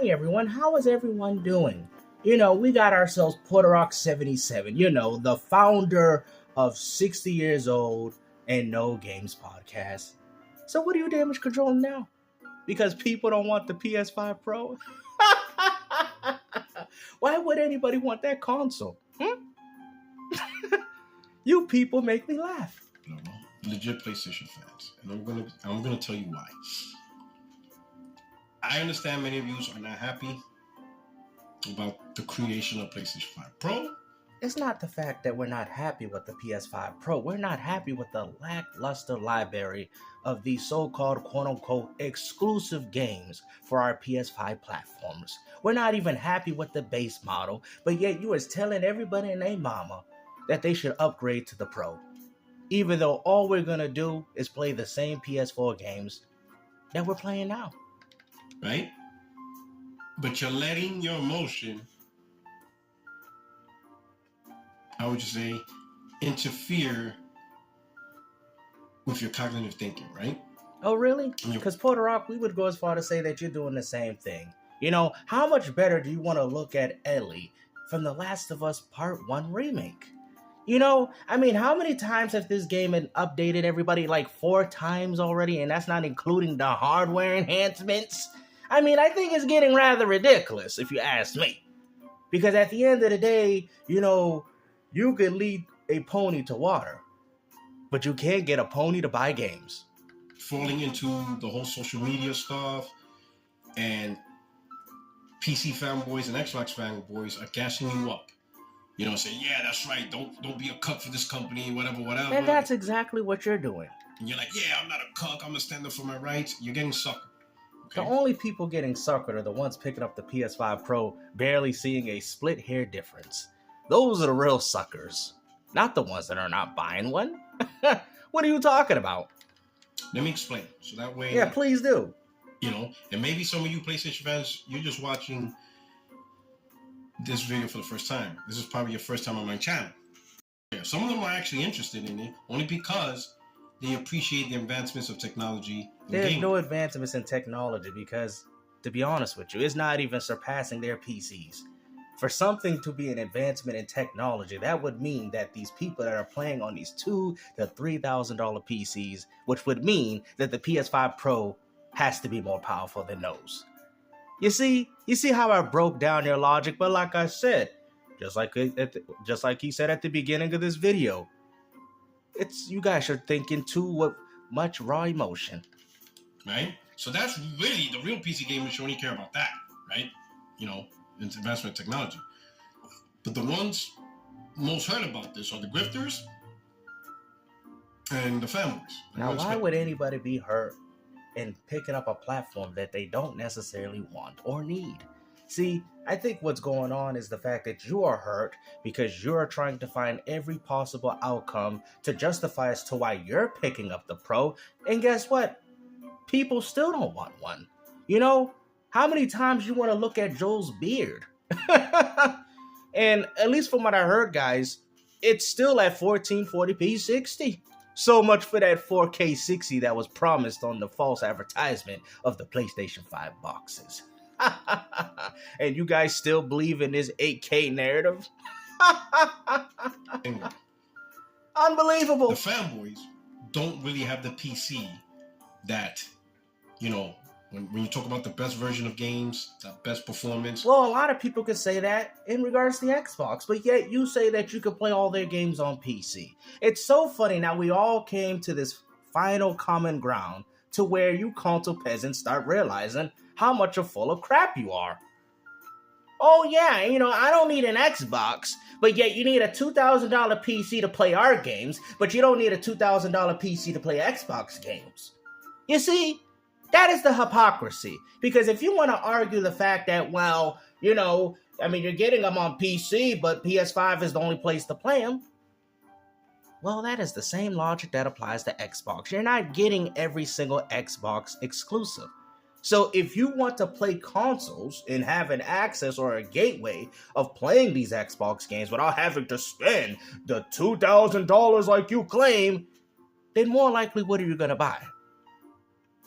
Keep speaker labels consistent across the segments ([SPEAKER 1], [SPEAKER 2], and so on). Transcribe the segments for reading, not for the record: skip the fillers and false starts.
[SPEAKER 1] morning, everyone. How is everyone doing? We got ourselves Puerto 77, the founder of 60 years old and no games podcast. So what are you damage controlling now? Because people don't want the PS5 Pro? Why would anybody want that console? You people make me laugh.
[SPEAKER 2] No, legit PlayStation fans, and I'm gonna tell you why. I understand many of you are not happy about the creation of PlayStation 5 Pro.
[SPEAKER 1] It's not the fact that we're not happy with the PS5 Pro. We're not happy with the lackluster library of these so-called quote-unquote exclusive games for our PS5 platforms. We're not even happy with the base model, but yet you is telling everybody and their mama that they should upgrade to the Pro. Even though all we're gonna do is play the same PS4 games that we're playing now.
[SPEAKER 2] Right? But you're letting your emotion, how would you say, interfere with your cognitive thinking, right?
[SPEAKER 1] Oh, really? Because Puerto Rock, we would go as far to say that you're doing the same thing. How much better do you want to look at Ellie from The Last of Us Part 1 remake? How many times has this game been updated, everybody? Like 4 times already, and that's not including the hardware enhancements? I think it's getting rather ridiculous, if you ask me. Because at the end of the day, you could lead a pony to water, but you can't get a pony to buy games.
[SPEAKER 2] Falling into the whole social media stuff, and PC fanboys and Xbox fanboys are gassing you up. Saying, yeah, that's right, don't be a cuck for this company, whatever.
[SPEAKER 1] And that's exactly what you're doing.
[SPEAKER 2] And you're like, yeah, I'm not a cuck, I'm gonna stand up for my rights. You're getting suckered. Okay?
[SPEAKER 1] The only people getting suckered are the ones picking up the PS5 Pro, barely seeing a split hair difference. Those are the real suckers, not the ones that are not buying one. What are you talking about?
[SPEAKER 2] Let me explain. So that way...
[SPEAKER 1] Yeah, please do.
[SPEAKER 2] And maybe some of you PlayStation fans, you're just watching this video for the first time. This is probably your first time on my channel. Yeah, some of them are actually interested in it, only because they appreciate the advancements of technology.
[SPEAKER 1] There's no advancements in technology because, to be honest with you, it's not even surpassing their PCs. For something to be an advancement in technology, that would mean that these people that are playing on these $2,000 to $3,000 PCs, which would mean that the PS5 Pro has to be more powerful than those. You see how I broke down your logic, but like I said, just like he said at the beginning of this video, you guys are thinking too much raw emotion.
[SPEAKER 2] Right? So that's really the real PC gamers should only care about that, right? It's advancement technology. But the ones most hurt about this are the grifters and the fanboys.
[SPEAKER 1] Now, why would anybody be hurt in picking up a platform that they don't necessarily want or need? See, I think what's going on is the fact that you are hurt because you're trying to find every possible outcome to justify as to why you're picking up the Pro. And guess what? People still don't want one. How many times you want to look at Joel's beard? And at least from what I heard, guys, it's still at 1440p 60. So much for that 4K 60 that was promised on the false advertisement of the PlayStation 5 boxes. And you guys still believe in this 8K narrative? Unbelievable.
[SPEAKER 2] The fanboys don't really have the PC that, when you talk about the best version of games, the best performance.
[SPEAKER 1] Well, a lot of people could say that in regards to the Xbox, but yet you say that you could play all their games on PC. It's so funny. Now we all came to this final common ground to where you console peasants start realizing how much of full of crap you are. Oh yeah, I don't need an Xbox, but yet you need a $2,000 PC to play our games, but you don't need a $2,000 PC to play Xbox games. You see? That is the hypocrisy. Because if you want to argue the fact that, you're getting them on PC, but PS5 is the only place to play them. Well, that is the same logic that applies to Xbox. You're not getting every single Xbox exclusive. So if you want to play consoles and have an access or a gateway of playing these Xbox games without having to spend the $2,000 like you claim, then more likely what are you going to buy?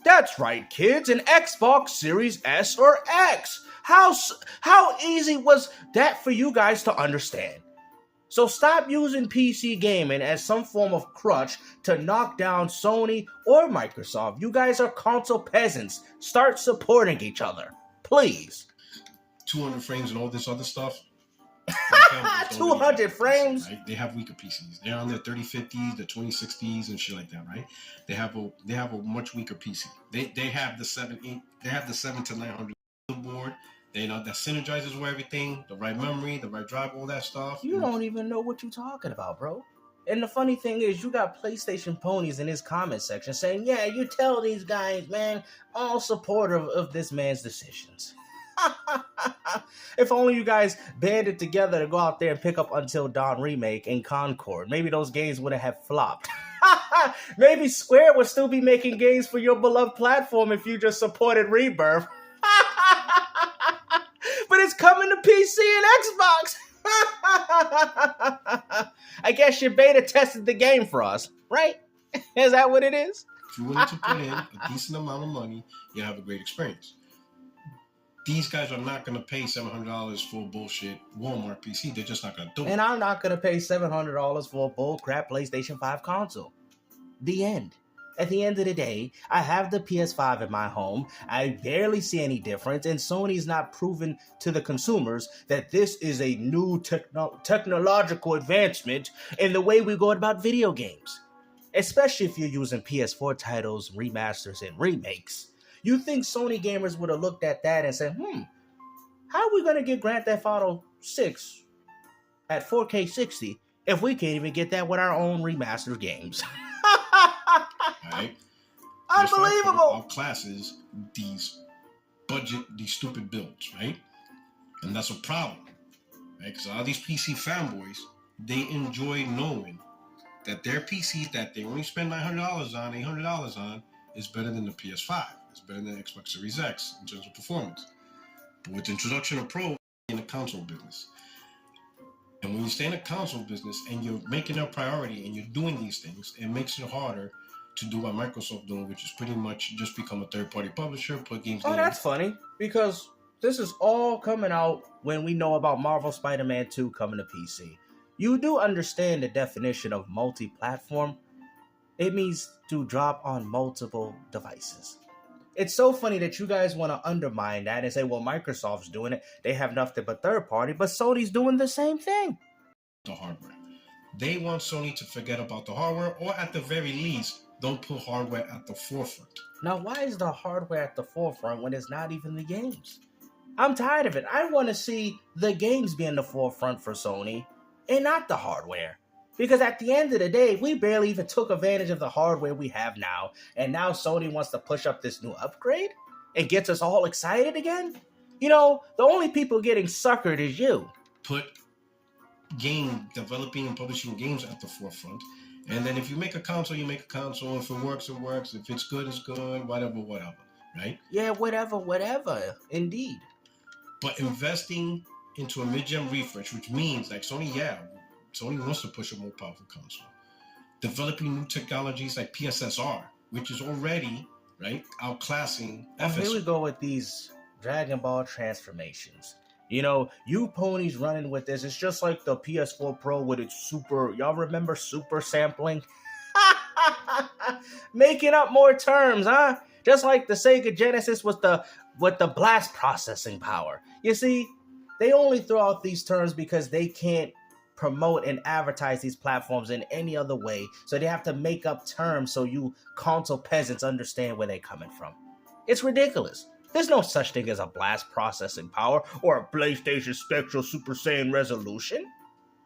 [SPEAKER 1] That's right, kids, an Xbox Series S or X. How easy was that for you guys to understand? So stop using PC gaming as some form of crutch to knock down Sony or Microsoft. You guys are console peasants. Start supporting each other. Please.
[SPEAKER 2] 200 frames and all this other stuff.
[SPEAKER 1] 200 frames?
[SPEAKER 2] PC, right? They have weaker PCs. They're on their 3050s, the 2060s, and shit like that, right? They have a much weaker PC. They have the 7 to 900 board. They know that synergizes with everything, the right memory, the right drive, all that stuff.
[SPEAKER 1] You don't even know what you're talking about, bro. And the funny thing is, you got PlayStation ponies in his comment section saying, yeah, you tell these guys, man, all supportive of this man's decisions. If only you guys banded together to go out there and pick up Until Dawn Remake and Concord. Maybe those games wouldn't have flopped. Maybe Square would still be making games for your beloved platform if you just supported Rebirth. But it's coming to PC and Xbox. I guess you beta tested the game for us, right? Is that what it is?
[SPEAKER 2] If you're willing to put in a decent amount of money, you'll have a great experience. These guys are not going to pay $700 for a bullshit Walmart PC. They're just not going to do it.
[SPEAKER 1] And I'm not going to pay $700 for a bullcrap PlayStation 5 console. The end. At the end of the day, I have the PS5 in my home. I barely see any difference, and Sony's not proven to the consumers that this is a new technological advancement in the way we go about video games. Especially if you're using PS4 titles, remasters, and remakes. You think Sony gamers would have looked at that and said, how are we going to get Grand Theft Auto 6 at 4K 60 if we can't even get that with our own remastered games?
[SPEAKER 2] Right?
[SPEAKER 1] Unbelievable.
[SPEAKER 2] Outclasses these stupid builds, right? And that's a problem, right? Because all these PC fanboys, they enjoy knowing that their PC that they only spend $900 on, $800 on, is better than the PS5. It's better than the Xbox Series X in terms of performance. But with the introduction of Pro, in the console business. And when you stay in the console business and you're making it a priority and you're doing these things, it makes it harder to do what Microsoft doing, which is pretty much just become a third-party publisher, put games in.
[SPEAKER 1] Oh, that's funny, because this is all coming out when we know about Marvel Spider-Man 2 coming to PC. You do understand the definition of multi-platform. It means to drop on multiple devices. It's so funny that you guys want to undermine that and say, well, Microsoft's doing it. They have nothing but third-party, but Sony's doing the same thing.
[SPEAKER 2] The hardware. They want Sony to forget about the hardware, or at the very least, don't put hardware at the forefront.
[SPEAKER 1] Now, why is the hardware at the forefront when it's not even the games? I'm tired of it. I want to see the games be in the forefront for Sony and not the hardware. Because at the end of the day, we barely even took advantage of the hardware we have now. And now Sony wants to push up this new upgrade and gets us all excited again? You know, the only people getting suckered is you.
[SPEAKER 2] Put game developing and publishing games at the forefront. And then if you make a console, you make a console. If it works, it works. If it's good, it's good. Whatever, right?
[SPEAKER 1] Yeah, whatever. Indeed.
[SPEAKER 2] But investing into a mid-gen refresh, which means like Sony wants to push a more powerful console. Developing new technologies like PSSR, which is already, right, outclassing FSR.
[SPEAKER 1] Here we go with these Dragon Ball transformations. You know, you ponies running with this. It's just like the PS4 Pro with its super, y'all remember super sampling? Making up more terms, huh? Just like the Sega Genesis with the blast processing power. You see, they only throw out these terms because they can't promote and advertise these platforms in any other way. So they have to make up terms so you console peasants understand where they're coming from. It's ridiculous. There's no such thing as a blast processing power or a PlayStation Spectral Super Saiyan resolution.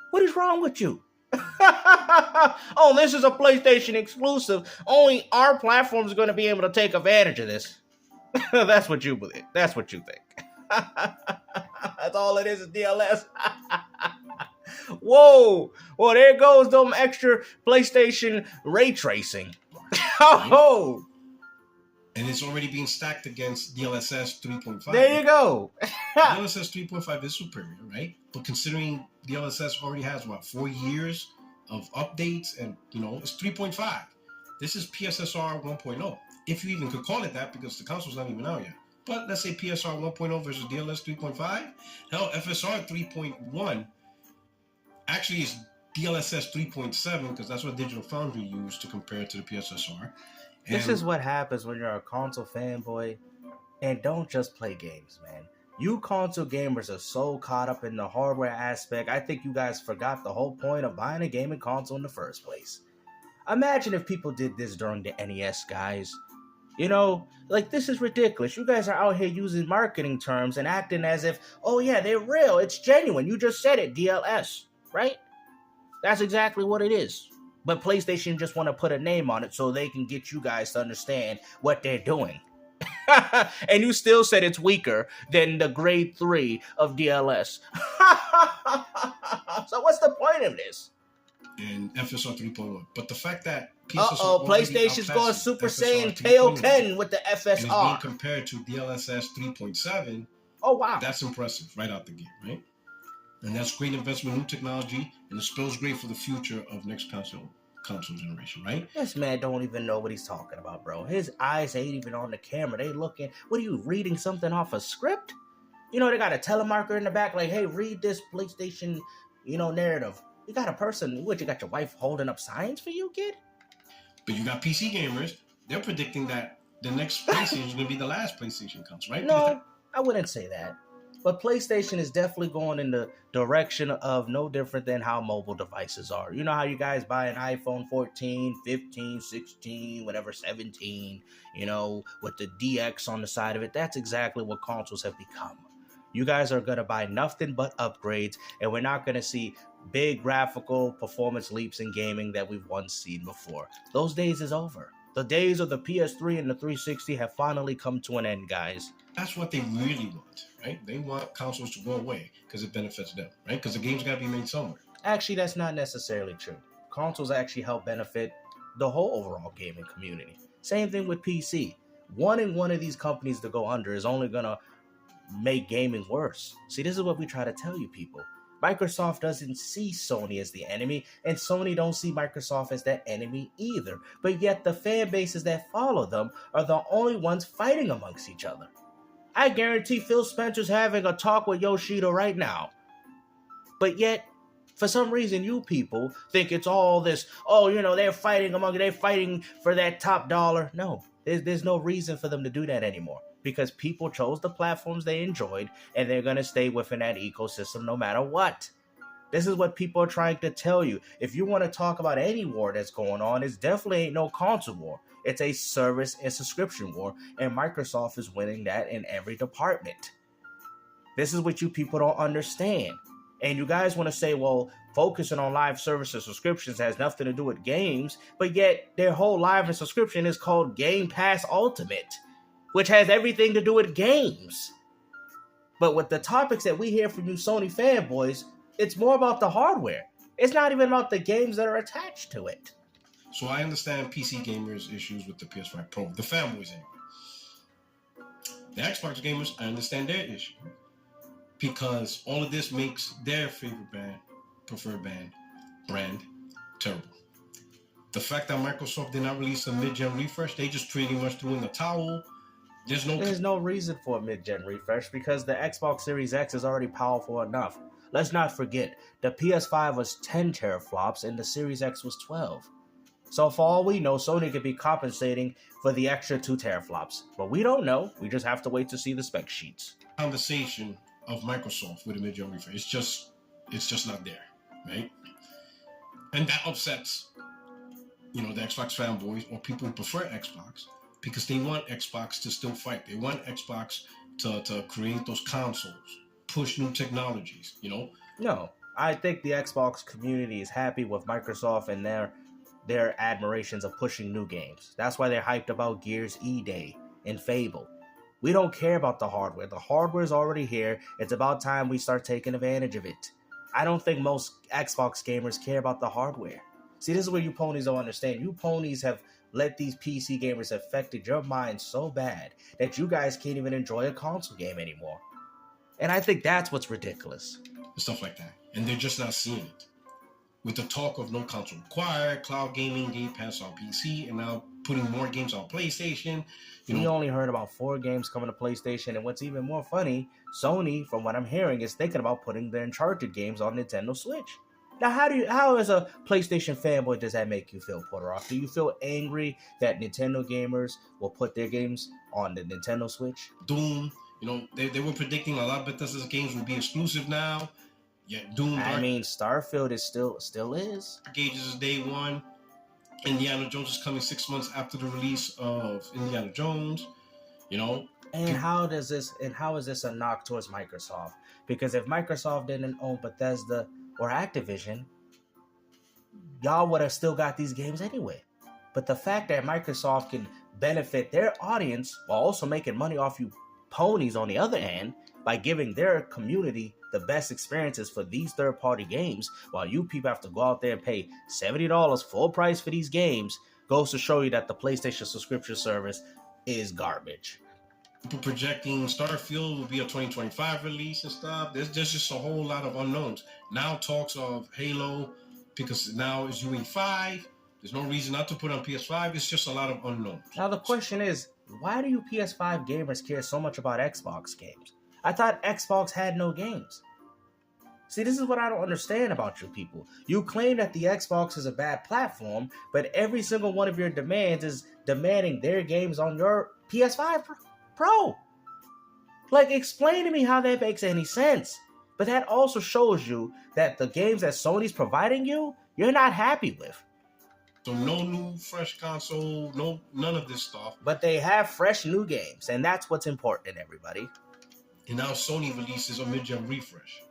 [SPEAKER 1] What is wrong with you? Oh, this is a PlayStation exclusive. Only our platform is going to be able to take advantage of this. That's what you believe. That's what you think. That's all it is DLS. Whoa. Well, there goes them extra PlayStation ray tracing. Oh.
[SPEAKER 2] And it's already being stacked against DLSS 3.5.
[SPEAKER 1] There you go.
[SPEAKER 2] DLSS 3.5 is superior, right? But considering DLSS already has, 4 years of updates and, it's 3.5. This is PSSR 1.0. if you even could call it that, because the console's not even out yet. But let's say PSR 1.0 versus DLS 3.5. Hell, FSR 3.1 actually is DLSS 3.7 because that's what Digital Foundry used to compare it to the PSSR. And
[SPEAKER 1] this is what happens when you're a console fanboy and don't just play games, man. You console gamers are so caught up in the hardware aspect, I think you guys forgot the whole point of buying a gaming console in the first place. Imagine if people did this during the NES, guys. You know, like, this is ridiculous. You guys are out here using marketing terms and acting as if, oh yeah, they're real, it's genuine. You just said it, DLS, right? That's exactly what it is. But PlayStation just want to put a name on it so they can get you guys to understand what they're doing. And you still said it's weaker than the grade 3 of DLS. So what's the point of this?
[SPEAKER 2] And FSR 3.1. But the fact that
[SPEAKER 1] PlayStation's going Super Saiyan Kaioken with the FSR.
[SPEAKER 2] And it's being compared to DLSS 3.7.
[SPEAKER 1] Oh, wow.
[SPEAKER 2] That's impressive right out the gate, right? And that's great investment in new technology, and it spells great for the future of next console generation, right?
[SPEAKER 1] This man don't even know what he's talking about, bro. His eyes ain't even on the camera. They looking, what are you, reading something off a script? You know, they got a telemarketer in the back like, hey, read this PlayStation, narrative. You got a person, you got your wife holding up signs for you, kid?
[SPEAKER 2] But you got PC gamers, they're predicting that the next PlayStation is going to be the last PlayStation console, right?
[SPEAKER 1] No, I wouldn't say that. But PlayStation is definitely going in the direction of no different than how mobile devices are. You know how you guys buy an iPhone 14, 15, 16, whatever, 17, with the DX on the side of it. That's exactly what consoles have become. You guys are going to buy nothing but upgrades, and we're not going to see big graphical performance leaps in gaming that we've once seen before. Those days is over. The days of the PS3 and the 360 have finally come to an end, guys.
[SPEAKER 2] That's what they really want, right? They want consoles to go away because it benefits them, right? Because the games got to be made somewhere.
[SPEAKER 1] Actually, that's not necessarily true. Consoles actually help benefit the whole overall gaming community. Same thing with PC. Wanting one of these companies to go under is only going to make gaming worse. See, this is what we try to tell you people. Microsoft doesn't see Sony as the enemy, and Sony don't see Microsoft as that enemy either. But yet the fan bases that follow them are the only ones fighting amongst each other. I guarantee Phil Spencer's having a talk with Yoshida right now. But yet, for some reason, you people think it's all this, they're fighting for that top dollar. No, there's no reason for them to do that anymore. Because people chose the platforms they enjoyed, and they're going to stay within that ecosystem no matter what. This is what people are trying to tell you. If you want to talk about any war that's going on, it's definitely ain't no console war. It's a service and subscription war, and Microsoft is winning that in every department. This is what you people don't understand. And you guys want to say, well, focusing on live service and subscriptions has nothing to do with games, but yet their whole live and subscription is called Game Pass Ultimate, which has everything to do with games. But with the topics that we hear from you Sony fanboys, it's more about the hardware. It's not even about the games that are attached to it.
[SPEAKER 2] So I understand PC gamers' issues with the PS5 Pro, the fanboys anyway. The Xbox gamers, I understand their issue. Because all of this makes their preferred brand, terrible. The fact that Microsoft did not release a mid-gen refresh, they just pretty much threw in the towel. There's no reason for a mid-gen refresh because the Xbox Series X is already powerful enough. Let's not forget, the PS5 was 10 teraflops and the Series X was 12. So for all we know, Sony could be compensating for the extra 2 teraflops. But we don't know. We just have to wait to see the spec sheets. Conversation of Microsoft with a mid-gen refresh. It's just not there, right? And that upsets, the Xbox fanboys or people who prefer Xbox because they want Xbox to still fight. They want Xbox to create those consoles, push new technologies,
[SPEAKER 1] No, I think the Xbox community is happy with Microsoft and their admirations of pushing new games. That's why they're hyped about Gears E-Day and Fable. We don't care about the hardware. The hardware is already here. It's about time we start taking advantage of it. I don't think most Xbox gamers care about the hardware. See, this is where you ponies don't understand. You ponies have let these PC gamers affected your mind so bad that you guys can't even enjoy a console game anymore. And I think that's what's ridiculous.
[SPEAKER 2] Stuff like that. And they're just not seeing it. With the talk of no console required, cloud gaming, Game Pass on PC, and now putting more games on PlayStation.
[SPEAKER 1] We only heard about 4 games coming to PlayStation, and what's even more funny, Sony, from what I'm hearing, is thinking about putting the Uncharted games on Nintendo Switch. Now, how as a PlayStation fanboy does that make you feel, Porter? Do you feel angry that Nintendo gamers will put their games on the Nintendo Switch?
[SPEAKER 2] Doom, they were predicting a lot of Bethesda's games will be exclusive now. Yeah, Doom.
[SPEAKER 1] Starfield is still is.
[SPEAKER 2] Dark Ages is day one. Indiana Jones is coming 6 months after the release of Indiana Jones.
[SPEAKER 1] And how is this a knock towards Microsoft? Because if Microsoft didn't own Bethesda or Activision, y'all would have still got these games anyway. But the fact that Microsoft can benefit their audience while also making money off you ponies on the other hand by giving their community the best experiences for these third-party games, while you people have to go out there and pay $70 full price for these games, goes to show you that the PlayStation subscription service is garbage.
[SPEAKER 2] People projecting Starfield will be a 2025 release and stuff. There's just a whole lot of unknowns. Now talks of Halo, because now it's UE5. There's no reason not to put on PS5. It's just a lot of unknowns.
[SPEAKER 1] Now the question is, why do you PS5 gamers care so much about Xbox games? I thought Xbox had no games. See, this is what I don't understand about you people. You claim that the Xbox is a bad platform, but every single one of your demands is demanding their games on your PS5 Pro. Like, explain to me how that makes any sense. But that also shows you that the games that Sony's providing you, you're not happy with.
[SPEAKER 2] So no new fresh console, none of this stuff.
[SPEAKER 1] But they have fresh new games, and that's what's important, everybody.
[SPEAKER 2] And now Sony releases a mid-gen refresh.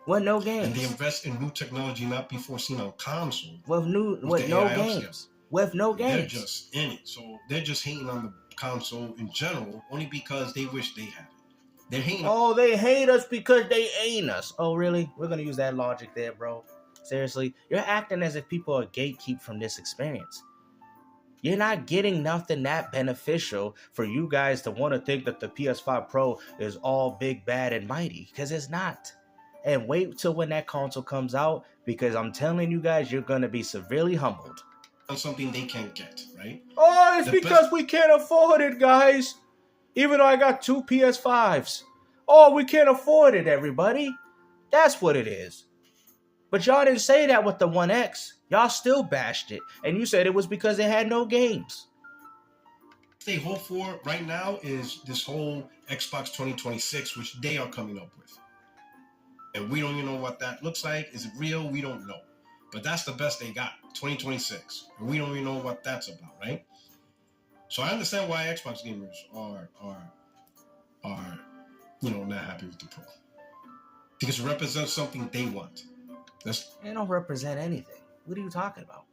[SPEAKER 1] With no games.
[SPEAKER 2] And they invest in new technology not before seen on console.
[SPEAKER 1] With no games. With no games.
[SPEAKER 2] They're just in it. So they're just hating on the console in general, only because they wish they had it. They're hating.
[SPEAKER 1] Oh, they hate us because they ain't us. Oh, really? We're going to use that logic there, bro. Seriously? You're acting as if people are gatekeep from this experience. You're not getting nothing that beneficial for you guys to want to think that the PS5 Pro is all big, bad, and mighty, because it's not. And wait till when that console comes out, because I'm telling you guys, you're going to be severely humbled.
[SPEAKER 2] On something they can't get, right?
[SPEAKER 1] Oh, it's because we can't afford it, guys. Even though I got 2 PS5s. Oh, we can't afford it, everybody. That's what it is. But y'all didn't say that with the One X. Y'all still bashed it. And you said it was because it had no games.
[SPEAKER 2] What they hope for right now is this whole Xbox 2026, which they are coming up with. And we don't even know what that looks like. Is it real? We don't know. But that's the best they got, 2026. And we don't even know what that's about, right? So I understand why Xbox gamers are not happy with the Pro. Because it represents something they want. They
[SPEAKER 1] don't represent anything. What are you talking about?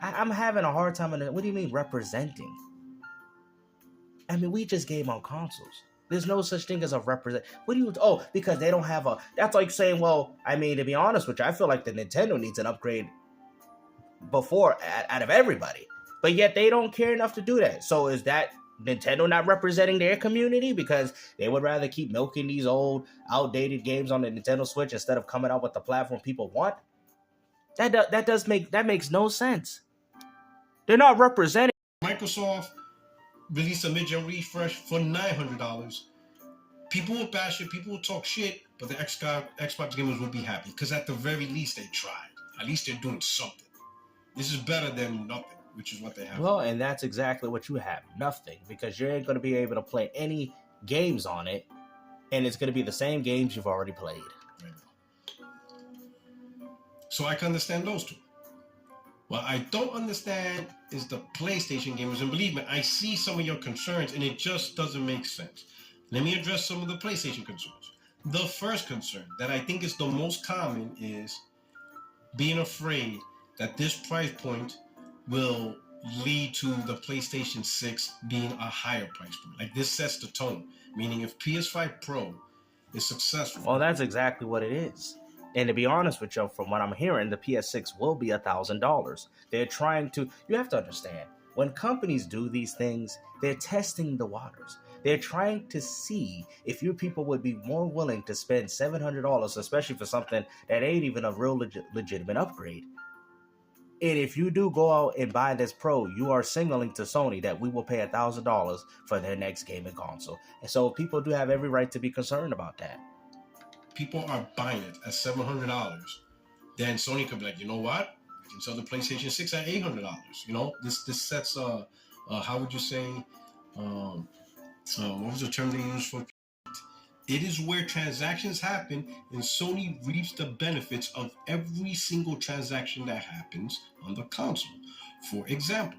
[SPEAKER 1] I'm having a hard time. What do you mean representing? I mean, we just game on consoles. There's no such thing as a represent. What do you? Oh, because they don't have a. That's like saying, well, I mean, to be honest with you, I feel like the Nintendo needs an upgrade before out of everybody, but yet they don't care enough to do that. So is that Nintendo not representing their community because they would rather keep milking these old, outdated games on the Nintendo Switch instead of coming out with the platform people want? That makes no sense. They're not representing.
[SPEAKER 2] Microsoft released a mid-gen refresh for $900. People will bash it, people will talk shit, but the Xbox gamers will be happy because at the very least they tried. At least they're doing something. This is better than nothing, which is what they have.
[SPEAKER 1] Well, and that's exactly what you have. Nothing. Because you ain't going to be able to play any games on it, and it's going to be the same games you've already played.
[SPEAKER 2] So I can understand those two. What I don't understand is the PlayStation gamers. And believe me, I see some of your concerns, and it just doesn't make sense. Let me address some of the PlayStation concerns. The first concern that I think is the most common is being afraid that this price point will lead to the PlayStation 6 being a higher price point. Like, this sets the tone. Meaning, if PS5 Pro is successful...
[SPEAKER 1] Well, that's exactly what it is. And to be honest with you, from what I'm hearing, the PS6 will be $1,000. They're trying to... You have to understand, when companies do these things, they're testing the waters. They're trying to see if you people would be more willing to spend $700, especially for something that ain't even a real legitimate upgrade. And if you do go out and buy this Pro, you are signaling to Sony that we will pay $1,000 for their next gaming console. And so people do have every right to be concerned about that.
[SPEAKER 2] People are buying it at $700. Then Sony could be like, you know what? We can sell the PlayStation 6 at $800. You know, this sets how would you say? What was the term they used for? It is where transactions happen, and Sony reaps the benefits of every single transaction that happens on the console. For example,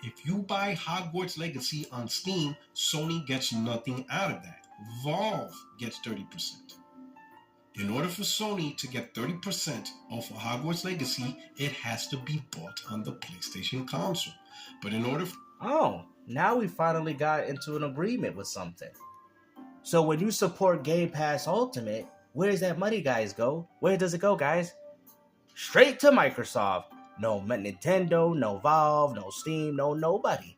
[SPEAKER 2] if you buy Hogwarts Legacy on Steam, Sony gets nothing out of that. Valve gets 30%. In order for Sony to get 30% off of Hogwarts Legacy, it has to be bought on the PlayStation console. But in order
[SPEAKER 1] now we finally got into an agreement with something. So when you support Game Pass Ultimate, where does that money, guys, go? Where does it go, guys? Straight to Microsoft. No Nintendo, no Valve, no Steam, no nobody.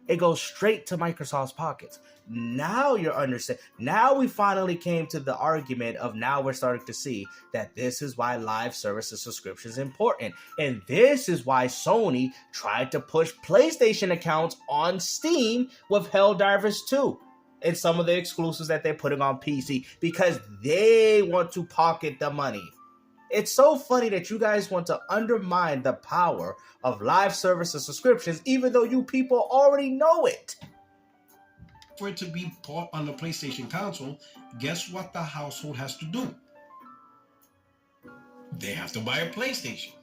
[SPEAKER 1] It goes straight to Microsoft's pockets. Now you're understanding. Now we finally came to the argument of now we're starting to see that this is why live services subscription is important. And this is why Sony tried to push PlayStation accounts on Steam with Helldivers 2 and some of the exclusives that they're putting on PC because they want to pocket the money. It's so funny that you guys want to undermine the power of live services subscriptions, even though you people already know it.
[SPEAKER 2] For it to be bought on the PlayStation console, guess what the household has to do? They have to buy a PlayStation.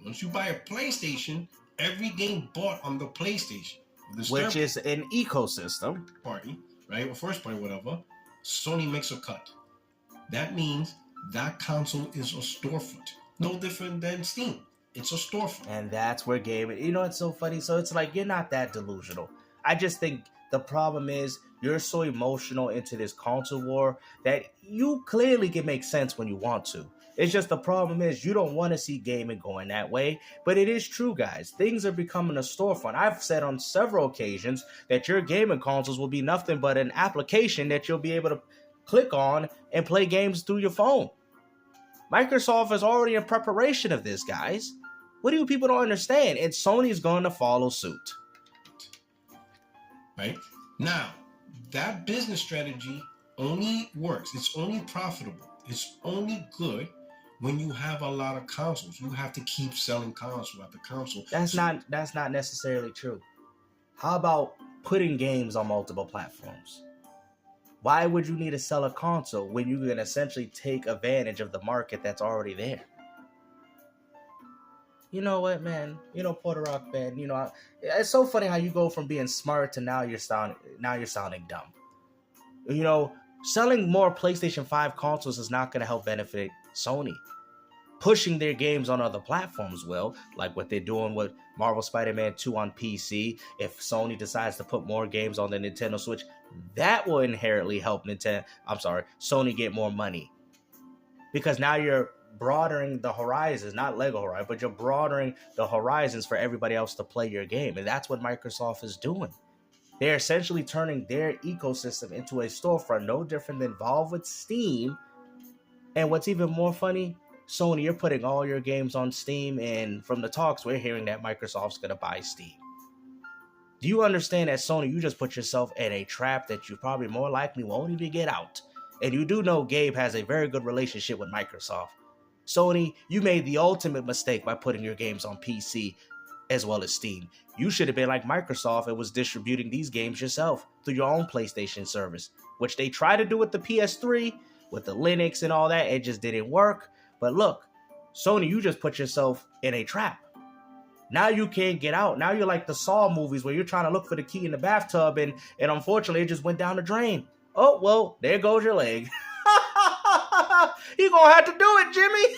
[SPEAKER 2] Once you buy a PlayStation, every game bought on the PlayStation,
[SPEAKER 1] which is an ecosystem
[SPEAKER 2] party, right? Or first party, whatever, Sony makes a cut. That means that console is a storefront. No different than Steam. It's a storefront.
[SPEAKER 1] And that's where gaming, you know, it's so funny. So it's like, you're not that delusional. I just think the problem is you're so emotional into this console war that you clearly can make sense when you want to. It's just the problem is you don't want to see gaming going that way. But it is true, guys. Things are becoming a storefront. I've said on several occasions that your gaming consoles will be nothing but an application that you'll be able to click on and play games through your phone. Microsoft is already in preparation of this, guys. What do you people don't understand? And Sony's going to follow suit.
[SPEAKER 2] Right? Now, that business strategy only works. It's only profitable. It's only good when you have a lot of consoles. You have to keep selling console after console.
[SPEAKER 1] That's not necessarily true. How about putting games on multiple platforms? Why would you need to sell a console when you can essentially take advantage of the market that's already there? You know what, man? You know, Puerto Rock, man. You know, it's so funny how you go from being smart to now you're sounding dumb. You know, selling more PlayStation 5 consoles is not going to help benefit Sony. Pushing their games on other platforms will, like what they're doing with Marvel Spider-Man 2 on PC. If Sony decides to put more games on the Nintendo Switch, that will inherently help Sony get more money. Because now you're broadening the horizons, not Lego Horizons, but you're broadening the horizons for everybody else to play your game. And that's what Microsoft is doing. They're essentially turning their ecosystem into a storefront, no different than Valve with Steam. And what's even more funny, Sony, you're putting all your games on Steam, and from the talks, we're hearing that Microsoft's going to buy Steam. Do you understand that, Sony, you just put yourself in a trap that you probably more likely won't even get out? And you do know Gabe has a very good relationship with Microsoft. Sony, you made the ultimate mistake by putting your games on PC as well as Steam. You should have been like Microsoft and was distributing these games yourself through your own PlayStation service, which they tried to do with the PS3, with the Linux and all that. It just didn't work. But look, Sony, you just put yourself in a trap. Now you can't get out. Now you're like the Saw movies where you're trying to look for the key in the bathtub and unfortunately it just went down the drain. Oh, well, there goes your leg. You're going to have to do it, Jimmy.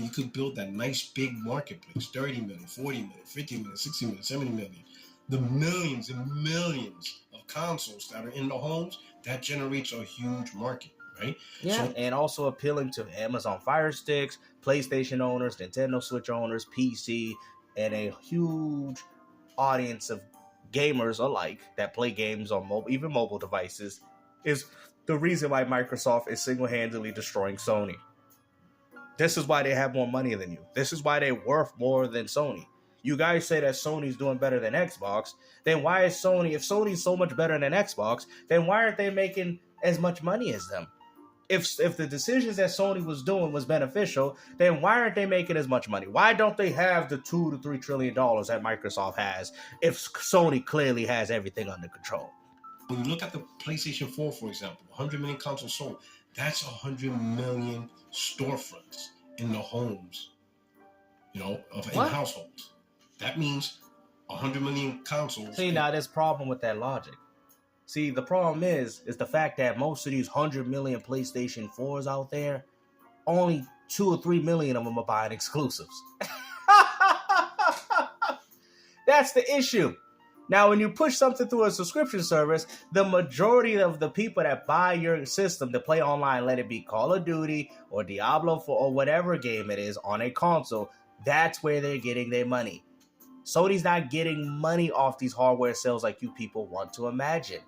[SPEAKER 2] You could build that nice big marketplace, 30 million, 40 million, 50 million, 60 million, 70 million. The millions and millions of consoles that are in the homes, that generates a huge market, right?
[SPEAKER 1] Yeah, and also appealing to Amazon Fire Sticks, PlayStation owners, Nintendo Switch owners, PC, and a huge audience of gamers alike that play games on even mobile devices is the reason why Microsoft is single-handedly destroying Sony. This is why they have more money than you. This is why they're worth more than Sony. You guys say that Sony's doing better than Xbox. Then why is Sony, if Sony's so much better than Xbox, then why aren't they making as much money as them? If the decisions that Sony was doing was beneficial, then why aren't they making as much money? Why don't they have the $2 to $3 trillion that Microsoft has if Sony clearly has everything under control?
[SPEAKER 2] When you look at the PlayStation 4, for example, 100 million consoles sold, that's 100 million storefronts in the homes, in households. That means 100 million consoles.
[SPEAKER 1] See, now there's a problem with that logic. See, the problem is the fact that most of these 100 million PlayStation 4s out there, only 2 or 3 million of them are buying exclusives. That's the issue. Now, when you push something through a subscription service, the majority of the people that buy your system to play online, let it be Call of Duty or Diablo 4 or whatever game it is on a console, that's where they're getting their money. Sony's not getting money off these hardware sales like you people want to imagine.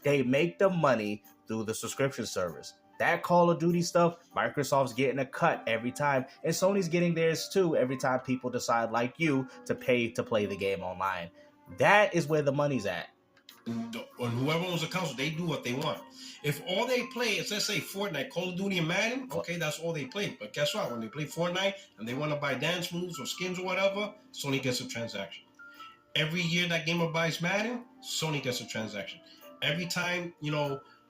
[SPEAKER 1] They make the money through the subscription service. That Call of Duty stuff, Microsoft's getting a cut every time, and Sony's getting theirs too every time people decide, like you, to pay to play the game online. That is where the money's at.
[SPEAKER 2] And whoever owns a console, they do what they want. If all they play is, let's say, Fortnite, Call of Duty, and Madden, okay, that's all they play. But guess what? When they play Fortnite and they want to buy dance moves or skins or whatever, Sony gets a transaction. Every year that gamer buys Madden, Sony gets a transaction. Every time,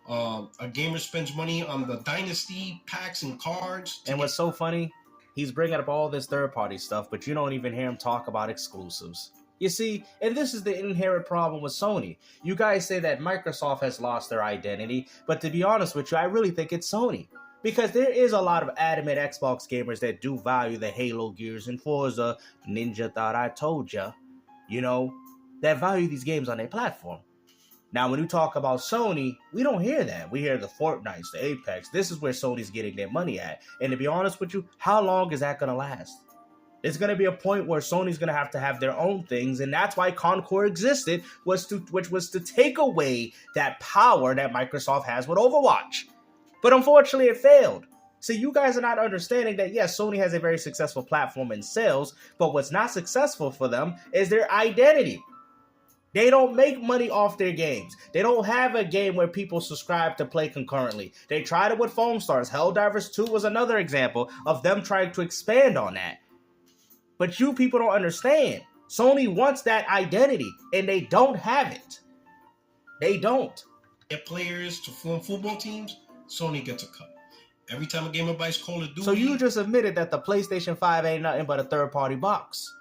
[SPEAKER 2] a gamer spends money on the Dynasty packs and cards.
[SPEAKER 1] And what's so funny, he's bringing up all this third-party stuff, but you don't even hear him talk about exclusives. You see, and this is the inherent problem with Sony. You guys say that Microsoft has lost their identity, but to be honest with you, I really think it's Sony. Because there is a lot of adamant Xbox gamers that do value the Halo, Gears, and Forza, Ninja Thought I Told Ya, that value these games on their platform. Now, when you talk about Sony, we don't hear that. We hear the Fortnites, the Apex. This is where Sony's getting their money at. And to be honest with you, how long is that going to last? There's going to be a point where Sony's going to have their own things, and that's why Concord existed, which was to take away that power that Microsoft has with Overwatch. But unfortunately, it failed. See, you guys are not understanding that, yes, Sony has a very successful platform in sales, but what's not successful for them is their identity. They don't make money off their games. They don't have a game where people subscribe to play concurrently. They tried it with Foam Stars. Helldivers 2 was another example of them trying to expand on that. But you people don't understand. Sony wants that identity, and they don't have it. They don't.
[SPEAKER 2] Get players to form football teams, Sony gets a cut. Every time a gamer buys Call of Duty...
[SPEAKER 1] So you just admitted that the PlayStation 5 ain't nothing but a third-party box.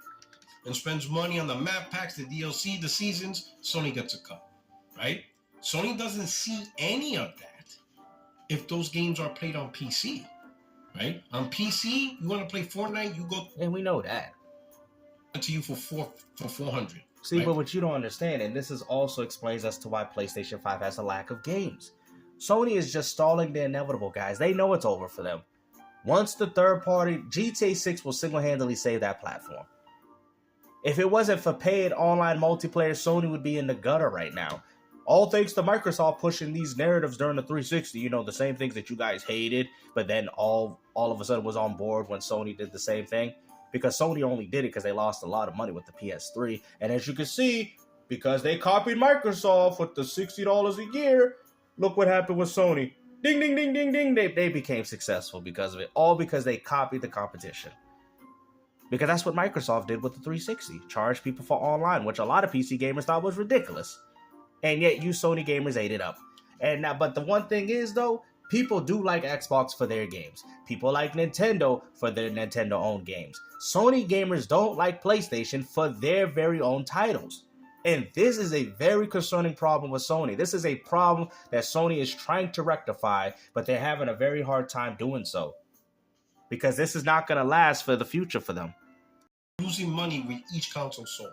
[SPEAKER 2] And spends money on the map packs, the DLC, the seasons, Sony gets a cut, right? Sony doesn't see any of that if those games are played on PC, right? On PC, you want to play Fortnite, you go...
[SPEAKER 1] And we know that.
[SPEAKER 2] ...to you for 400.
[SPEAKER 1] See,
[SPEAKER 2] right?
[SPEAKER 1] But what you don't understand, and this is also explains as to why PlayStation 5 has a lack of games. Sony is just stalling the inevitable, guys. They know it's over for them. Once the third-party... GTA 6 will single-handedly save that platform. If it wasn't for paid online multiplayer, Sony would be in the gutter right now. All thanks to Microsoft pushing these narratives during the 360, the same things that you guys hated, but then all of a sudden was on board when Sony did the same thing. Because Sony only did it because they lost a lot of money with the PS3. And as you can see, because they copied Microsoft with the $60 a year, look what happened with Sony. Ding, ding, ding, ding, ding. They became successful because of it. All because they copied the competition. Because that's what Microsoft did with the 360. Charge people for online, which a lot of PC gamers thought was ridiculous. And yet you Sony gamers ate it up. But the one thing is, though, people do like Xbox for their games. People like Nintendo for their Nintendo-owned games. Sony gamers don't like PlayStation for their very own titles. And this is a very concerning problem with Sony. This is a problem that Sony is trying to rectify, but they're having a very hard time doing so. Because this is not going to last for the future for them.
[SPEAKER 2] Losing money with each console sold.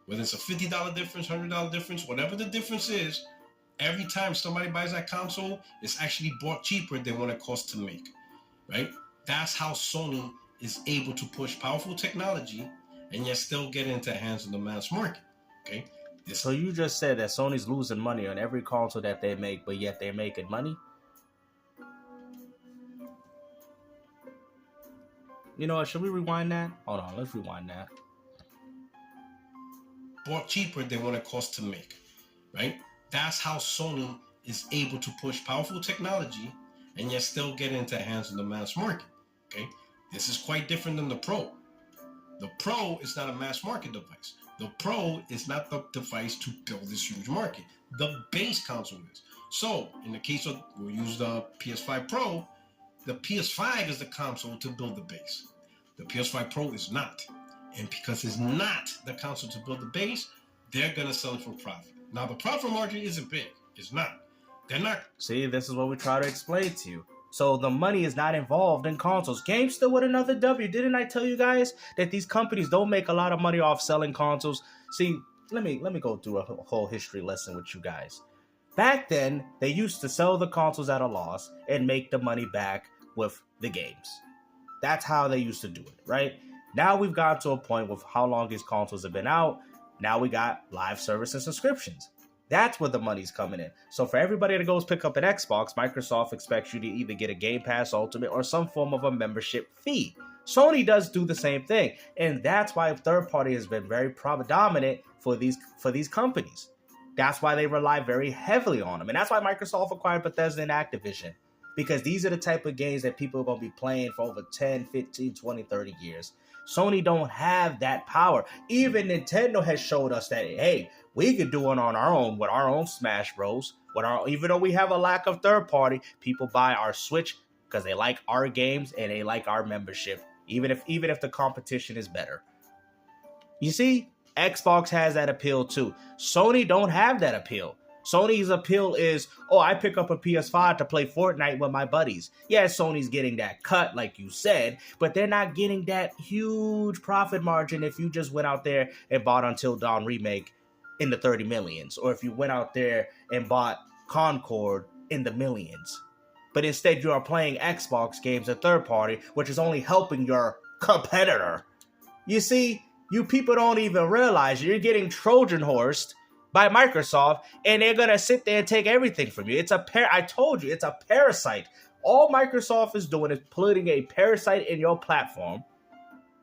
[SPEAKER 2] Whether it's a $50 difference, $100 difference, whatever the difference is, every time somebody buys that console, it's actually bought cheaper than what it costs to make. Right? That's how Sony is able to push powerful technology and yet still get into the hands of the mass market. Okay?
[SPEAKER 1] So you just said that Sony's losing money on every console that they make, but yet they're making money? You know what? Should we rewind that? Hold on, let's rewind that.
[SPEAKER 2] Bought cheaper than what it costs to make, right? That's how Sony is able to push powerful technology and yet still get into the hands of the mass market. Okay, this is quite different than the Pro. The Pro is not a mass market device. The Pro is not the device to build this huge market. The base console is. So, in the case of, we'll use the PS5 Pro, the PS5 is the console to build the base. The PS5 Pro is not. And because it's not the console to build the base, they're going to sell it for profit. Now, the profit margin isn't big. It's not. They're not.
[SPEAKER 1] See, this is what we try to explain to you. So the money is not involved in consoles. GameStop with another W. Didn't I tell you guys that these companies don't make a lot of money off selling consoles? See, let me go through a whole history lesson with you guys. Back then, they used to sell the consoles at a loss and make the money back with the games. That's how they used to do it, right? Now we've got to a point with how long these consoles have been out. Now we got live service and subscriptions. That's where the money's coming in. So for everybody that goes pick up an Xbox, Microsoft expects you to either get a Game Pass Ultimate or some form of a membership fee. Sony does do the same thing. And that's why third party has been very predominant for these companies. That's why they rely very heavily on them. And that's why Microsoft acquired Bethesda and Activision. Because these are the type of games that people are going to be playing for over 10, 15, 20, 30 years. Sony don't have that power. Even Nintendo has showed us that, hey, we could do it on our own with our own Smash Bros. Even though we have a lack of third party, people buy our Switch because they like our games and they like our membership, even if the competition is better. You see, Xbox has that appeal too. Sony don't have that appeal. Sony's appeal is, oh, I pick up a PS5 to play Fortnite with my buddies. Yeah, Sony's getting that cut, like you said, but they're not getting that huge profit margin if you just went out there and bought Until Dawn Remake in the 30 millions, or if you went out there and bought Concord in the millions. But instead, you are playing Xbox games, a third party, which is only helping your competitor. You see, you people don't even realize you're getting Trojan horsed by Microsoft, and they're gonna sit there and take everything from you. I told you, it's a parasite. All Microsoft is doing is putting a parasite in your platform,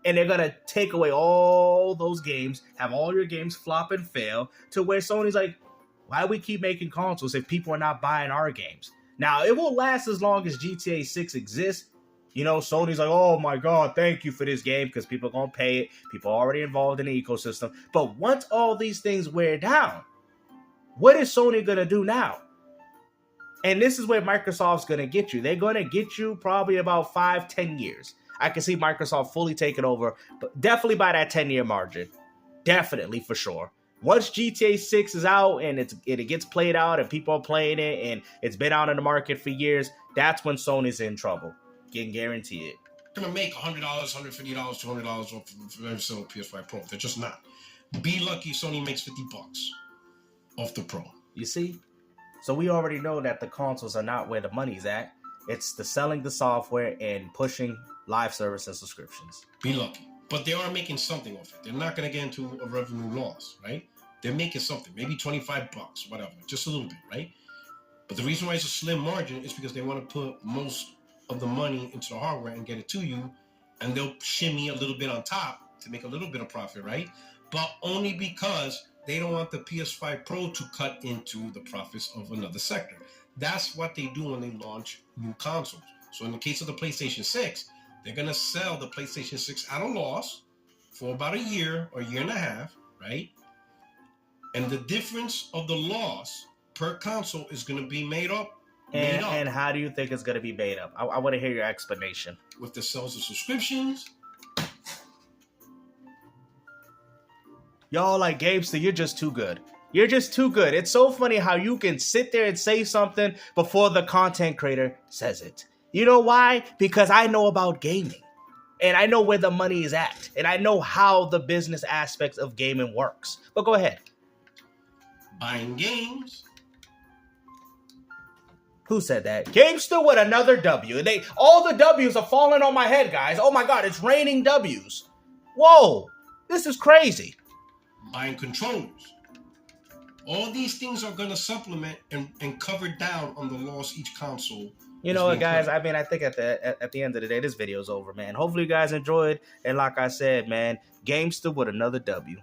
[SPEAKER 1] and they're gonna take away all those games, have all your games flop and fail, to where Sony's like, why do we keep making consoles if people are not buying our games? Now, it will last as long as GTA 6 exists. You know, Sony's like, oh my God, thank you for this game, because people are going to pay it. People are already involved in the ecosystem. But once all these things wear down, what is Sony going to do now? And this is where Microsoft's going to get you. They're going to get you probably about 5-10 years. I can see Microsoft fully taking over, but definitely by that 10-year margin. Definitely, for sure. Once GTA 6 is out and it gets played out and people are playing it and it's been out in the market for years, that's when Sony's in trouble. Can guarantee it.
[SPEAKER 2] They're going to make $100, $150, $200 off of every single PS5 Pro. They're just not. Be lucky Sony makes $50 off the Pro.
[SPEAKER 1] You see? So we already know that the consoles are not where the money's at. It's the selling the software and pushing live service and subscriptions.
[SPEAKER 2] Be lucky. But they are making something off it. They're not going to get into a revenue loss, right? They're making something. Maybe $25, whatever. Just a little bit, right? But the reason why it's a slim margin is because they want to put most of the money into the hardware and get it to you, and they'll shimmy a little bit on top to make a little bit of profit, right? But only because they don't want the PS5 Pro to cut into the profits of another sector. That's what they do when they launch new consoles. So in the case of the PlayStation 6, they're going to sell the PlayStation 6 at a loss for about a year or a year and a half, right? And the difference of the loss per console is going to be made up.
[SPEAKER 1] And how do you think it's going to be made up? I want to hear your explanation.
[SPEAKER 2] With the sales of subscriptions.
[SPEAKER 1] Y'all like Gamester, you're just too good. You're just too good. It's so funny how you can sit there and say something before the content creator says it. You know why? Because I know about gaming. And I know where the money is at. And I know how the business aspects of gaming works. But go ahead.
[SPEAKER 2] Buying games.
[SPEAKER 1] Who said that? Gamester with another W. All the W's are falling on my head, guys. Oh my God, it's raining W's. Whoa, this is crazy.
[SPEAKER 2] Buying controllers. All these things are going to supplement and cover down on the loss each console
[SPEAKER 1] You know what, guys? I mean, I think at the end of the day, this video's over, man. Hopefully, you guys enjoyed. And like I said, man, Gamester with another W.